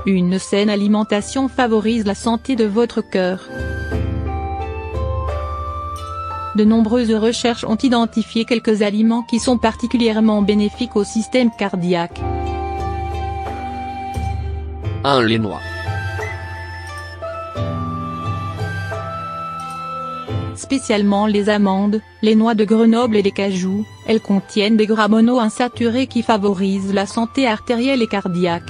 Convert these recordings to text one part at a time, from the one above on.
Une saine alimentation favorise la santé de votre cœur. De nombreuses recherches ont identifié quelques aliments qui sont particulièrement bénéfiques au système cardiaque. 1. Les noix. Spécialement les amandes, les noix de Grenoble et les cajous, elles contiennent des gras monoinsaturés qui favorisent la santé artérielle et cardiaque.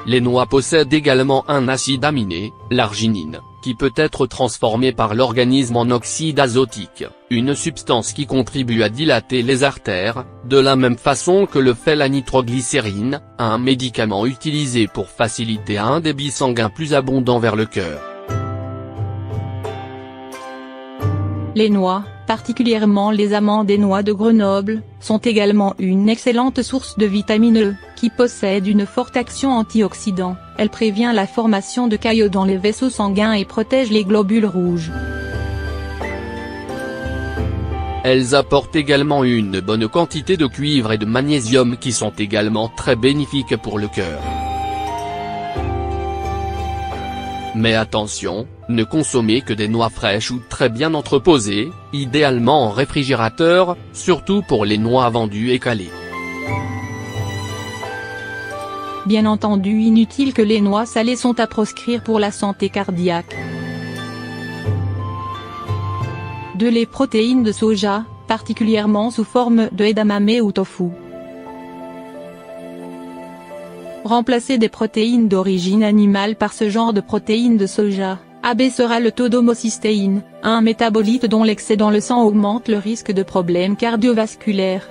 Les noix possèdent également un acide aminé, l'arginine, qui peut être transformé par l'organisme en oxyde azotique, une substance qui contribue à dilater les artères, de la même façon que le fait la nitroglycérine, un médicament utilisé pour faciliter un débit sanguin plus abondant vers le cœur. Les noix, particulièrement les amandes et noix de Grenoble, sont également une excellente source de vitamine E, qui possède une forte action antioxydant. Elle prévient la formation de caillots dans les vaisseaux sanguins et protège les globules rouges. Elles apportent également une bonne quantité de cuivre et de magnésium qui sont également très bénéfiques pour le cœur. Mais attention, ne consommez que des noix fraîches ou très bien entreposées, idéalement en réfrigérateur, surtout pour les noix vendues et calées. Bien entendu, inutile que les noix salées sont à proscrire pour la santé cardiaque. 2. Les protéines de soja, particulièrement sous forme de edamame ou tofu. Remplacer des protéines d'origine animale par ce genre de protéines de soja, abaissera le taux d'homocystéine, un métabolite dont l'excès dans le sang augmente le risque de problèmes cardiovasculaires.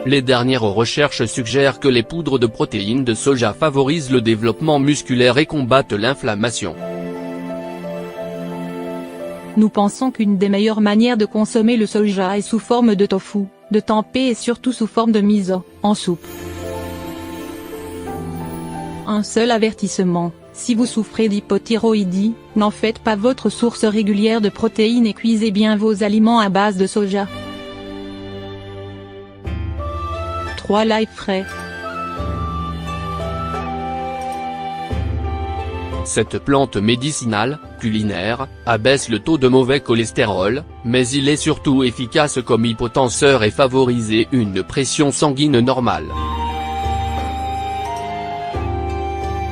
Les dernières recherches suggèrent que les poudres de protéines de soja favorisent le développement musculaire et combattent l'inflammation. Nous pensons qu'une des meilleures manières de consommer le soja est sous forme de tofu, de tempeh et surtout sous forme de miso, en soupe. Un seul avertissement, si vous souffrez d'hypothyroïdie, n'en faites pas votre source régulière de protéines et cuisez bien vos aliments à base de soja. 3. L'ail frais. Cette plante médicinale, culinaire, abaisse le taux de mauvais cholestérol, mais il est surtout efficace comme hypotenseur et favorise une pression sanguine normale.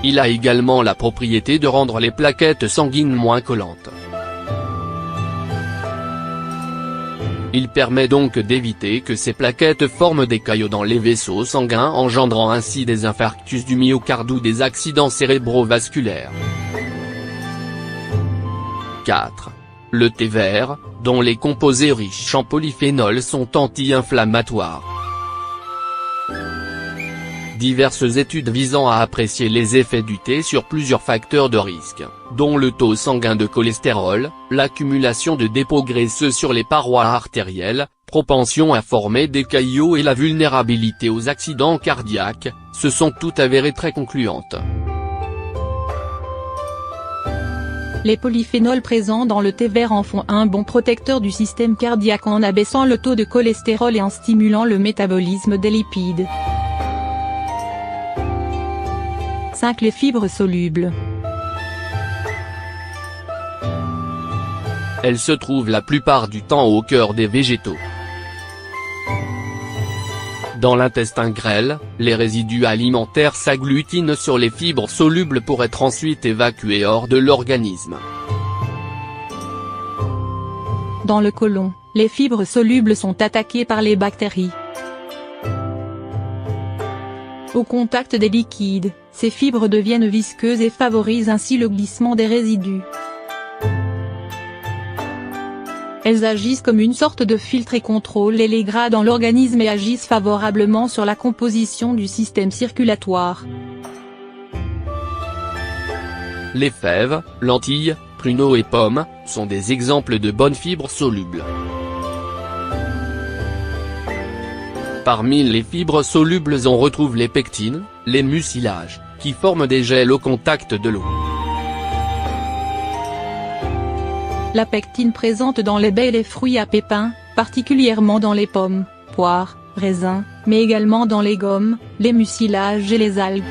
Il a également la propriété de rendre les plaquettes sanguines moins collantes. Il permet donc d'éviter que ces plaquettes forment des caillots dans les vaisseaux sanguins engendrant ainsi des infarctus du myocarde ou des accidents cérébrovasculaires. 4. Le thé vert, dont les composés riches en polyphénols sont anti-inflammatoires. Diverses études visant à apprécier les effets du thé sur plusieurs facteurs de risque, dont le taux sanguin de cholestérol, l'accumulation de dépôts graisseux sur les parois artérielles, propension à former des caillots et la vulnérabilité aux accidents cardiaques, se sont toutes avérées très concluantes. Les polyphénols présents dans le thé vert en font un bon protecteur du système cardiaque en abaissant le taux de cholestérol et en stimulant le métabolisme des lipides. 5. Les fibres solubles. Elles se trouvent la plupart du temps au cœur des végétaux. Dans l'intestin grêle, les résidus alimentaires s'agglutinent sur les fibres solubles pour être ensuite évacués hors de l'organisme. Dans le côlon, les fibres solubles sont attaquées par les bactéries. Au contact des liquides, ces fibres deviennent visqueuses et favorisent ainsi le glissement des résidus. Elles agissent comme une sorte de filtre et contrôlent les gras dans l'organisme et agissent favorablement sur la composition du système circulatoire. Les fèves, lentilles, pruneaux et pommes, sont des exemples de bonnes fibres solubles. Parmi les fibres solubles on retrouve les pectines, les mucilages, qui forment des gels au contact de l'eau. La pectine présente dans les baies et les fruits à pépins, particulièrement dans les pommes, poires, raisins, mais également dans les gommes, les mucilages et les algues.